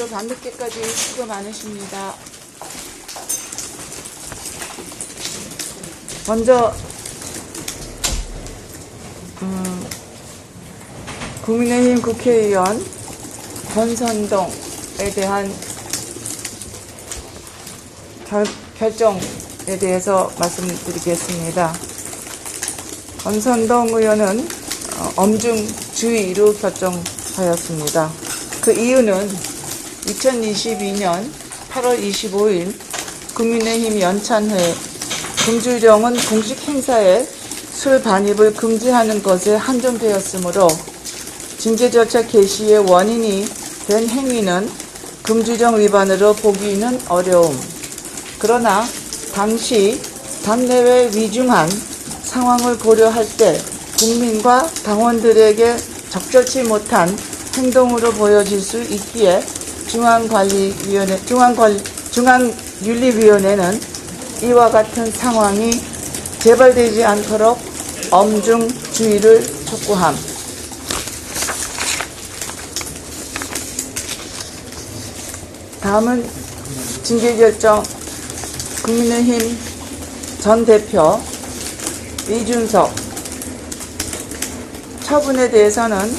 오늘도 밤늦게까지 수고 많으십니다. 먼저 국민의힘 국회의원 권선동에 대한 결정에 대해서 말씀드리겠습니다. 권선동 의원은 엄중주의로 결정하였습니다. 그 이유는 2022년 8월 25일 국민의힘 연찬회 금주령은 공식 행사에 술 반입을 금지하는 것에 한정되었으므로 징계 절차 개시의 원인이 된 행위는 금주령 위반으로 보기는 어려움. 그러나 당시 당내외 위중한 상황을 고려할 때 국민과 당원들에게 적절치 못한 행동으로 보여질 수 있기에 중앙윤리위원회는 이와 같은 상황이 재발되지 않도록 엄중주의를 촉구함. 다음은 징계결정 국민의힘 전 대표 이준석 처분에 대해서는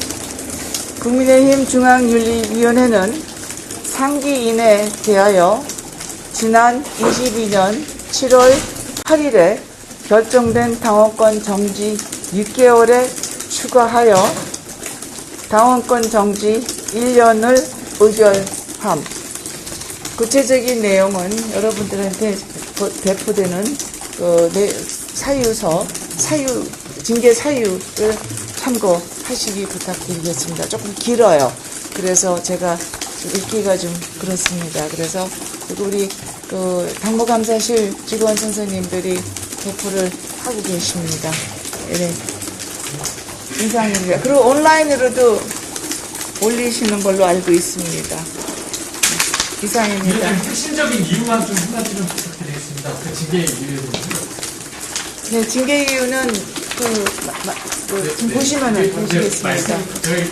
국민의힘 중앙윤리위원회는 상기인에 대하여 지난 22년 7월 8일에 결정된 당원권 정지 6개월에 추가하여 당원권 정지 1년을 의결함. 구체적인 내용은 여러분들한테 배포되는 징계 사유를 참고하시기 부탁드리겠습니다. 조금 길어요. 그래서 제가 읽기가 좀 그렇습니다. 그래서 우리 당무감사실 직원 선생님들이 배포를 하고 계십니다. 네. 이상입니다. 그리고 온라인으로도 올리시는 걸로 알고 있습니다. 이상입니다. 핵심적인 이유만 좀 한마디 좀 부탁드리겠습니다. 그 징계 이유에 대해서. 네, 징계 이유는 지금 보시면은 보시겠습니다. 저희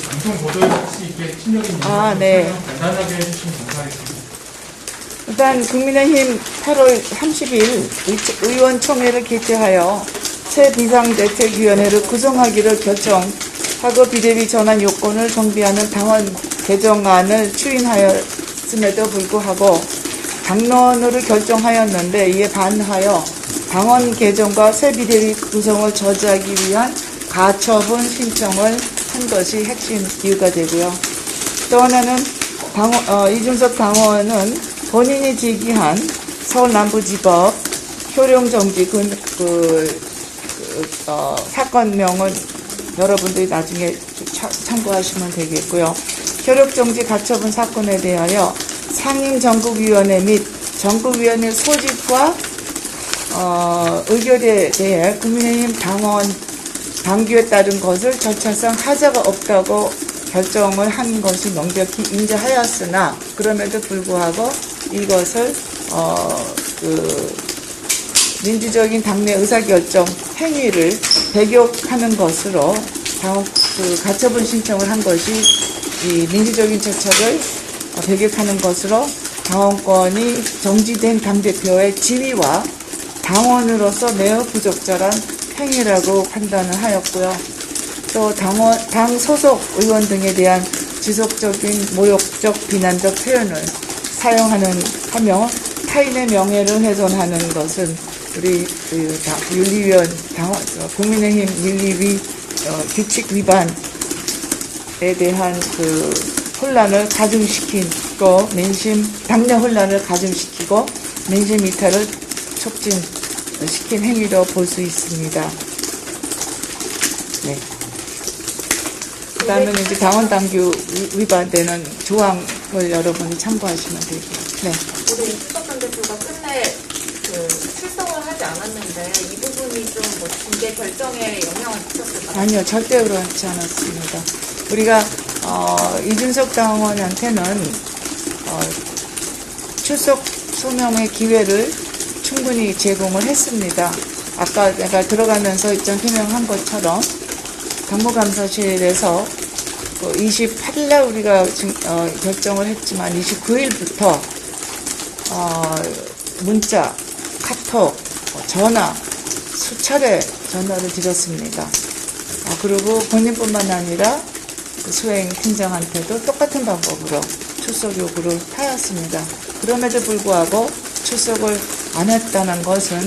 방송 보도에 혹시 이게 핵심적인 이유 네. 간단하게 해주시면 감사하겠습니다. 일단 국민의힘 8월 30일 의원총회를 개최하여 새 비상대책위원회를 구성하기를 결정하고 비대위 전환 요건을 정비하는 당원 개정안을 추인하였음에도 불구하고 당론으로 결정하였는데 이에 반하여 당원 개정과 새 비대위 구성을 저지하기 위한 가처분 신청을 한 것이 핵심 이유가 되고요. 또 하나는 이준석 당원은 본인이 제기한 서울남부지법 효령정지 사건명은 여러분들이 나중에 참고하시면 되겠고요. 효력정지 가처분 사건에 대하여 상임전국위원회 및 전국위원회 소집과 의결에 대해 국민의힘 당원 당규에 따른 것을 절차상 하자가 없다고 결정을 한 것이 명백히 인정하였으나 그럼에도 불구하고 이것을 민주적인 당내 의사결정 행위를 배격하는 것으로 가처분 신청을 한 것이 이 민주적인 절차를 배격하는 것으로 당원권이 정지된 당대표의 지위와 당원으로서 매우 부적절한 행위라고 판단을 하였고요. 또 당 소속 의원 등에 대한 지속적인 모욕적 비난적 표현을 하며 타인의 명예를 훼손하는 것은 우리 국민의힘 윤리위 규칙 위반에 대한 혼란을 가중시키고 당내 혼란을 가중시키고 민심 이탈을 촉진시킨 행위로 볼 수 있습니다. 네. 그 다음에 이제 당원 당규 위반되는 조항을 여러분이 참고하시면 되고요. 네. 우리 이준석 전 대표가 끝내 출석을 하지 않았는데 이 부분이 좀 징계 결정에 영향을 미쳤을까요? 아니요, 절대 그렇지 않았습니다. 우리가 이준석 당원한테는 출석 소명의 기회를 충분히 제공을 했습니다. 아까 내가 들어가면서 입장 표명한 것처럼 당무감사실에서 28일날 우리가 결정을 했지만 29일부터 문자, 카톡, 전화 수차례 전화를 드렸습니다. 그리고 본인뿐만 아니라 그 수행 팀장한테도 똑같은 방법으로 출석 요구를 하였습니다. 그럼에도 불구하고 출석을 안 했다는 것은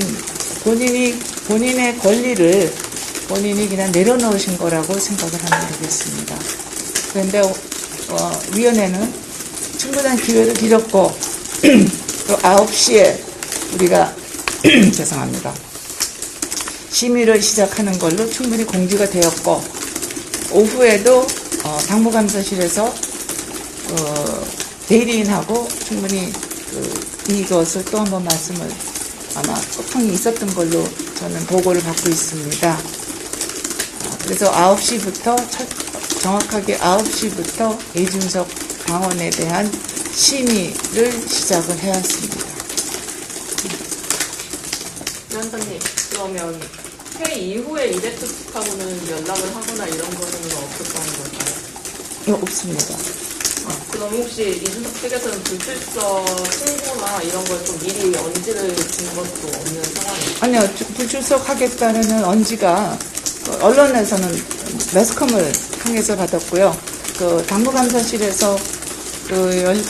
본인의 권리를 본인이 그냥 내려놓으신 거라고 생각을 하면 되겠습니다. 그런데 위원회는 충분한 기회를 드렸고 또 9시에 우리가 죄송합니다. 심의를 시작하는 걸로 충분히 공지가 되었고 오후에도 당무감사실에서 대리인하고 충분히 이것을 또 한번 말씀을 아마 소통이 있었던 걸로 저는 보고를 받고 있습니다. 그래서 9시부터 정확하게 9시부터 이준석 당원에 대한 심의를 시작을 해왔습니다. 위원장님, 그러면 회의 이후에 이벤트 측하고는 연락을 하거나 이런 거는 없었다는 걸까요? 없습니다. 그럼 혹시 이준석 측에서는 불출석 신고나 이런 걸 좀 미리 언지를 준 것도 없는 상황이에요? 아니요, 불출석하겠다는 언지가 언론에서는 매스컴을 통해서 받았고요. 당무감사실에서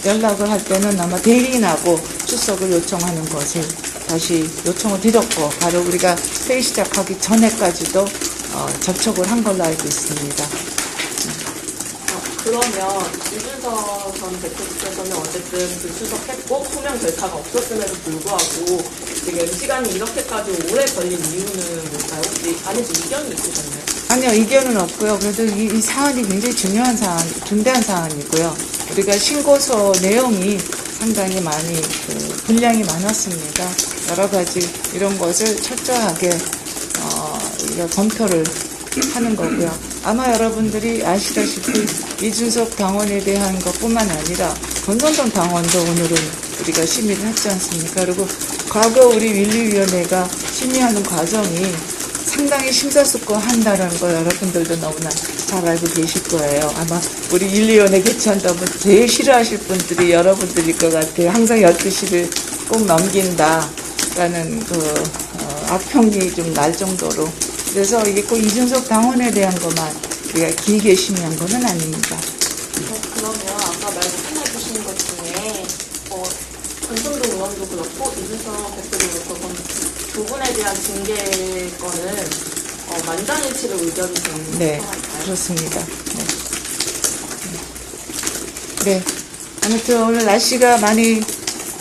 연락을 할 때는 아마 대리인하고 출석을 요청하는 것을 다시 요청을 드렸고 바로 우리가 회의 시작하기 전에까지도 접촉을 한 걸로 알고 있습니다. 그러면 이준석 전 대표께서는 어쨌든 불출석했고 소명 절차가 없었음에도 불구하고 지금 시간이 이렇게까지 오래 걸린 이유는 뭘까요? 혹시 안에서 이견이 있으셨나요? 아니요, 이견은 없고요. 그래도 이 사안이 굉장히 중요한 사안, 중대한 사안이고요. 우리가 신고서 내용이 상당히 많이 분량이 많았습니다. 여러 가지 이런 것을 철저하게 우리가 검토를 하는 거고요. 아마 여러분들이 아시다시피 이준석 당원에 대한 것뿐만 아니라 권성동 당원도 오늘은 우리가 심의를 했지 않습니까? 그리고 과거 우리 윤리위원회가 심의하는 과정이 상당히 심사숙고한다는 거 여러분들도 너무나 잘 알고 계실 거예요. 아마 우리 윤리위원회 개최한다면 제일 싫어하실 분들이 여러분들일 것 같아요. 항상 12시를 꼭 넘긴다라는 악평이 좀 날 정도로. 그래서 이게 꼭 이준석 당원에 대한 것만 우리가 길게 심의한 것은 아닙니다. 그러면 아까 말씀해주신 것 중에 권성동 의원도 그렇고 이준석 대표도 그렇고 두 분에 대한 징계권은 만장일치로 의견이 되는 네, 상황일까요? 그렇습니다. 네. 아무튼 오늘 날씨가 많이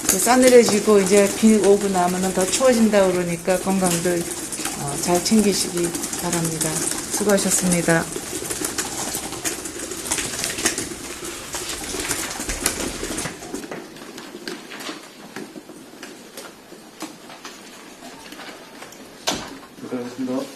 싸늘해지고 이제 비 오고 나면은 더 추워진다 그러니까 건강들 잘 챙기시기 바랍니다. 수고하셨습니다. 고생하셨습니다.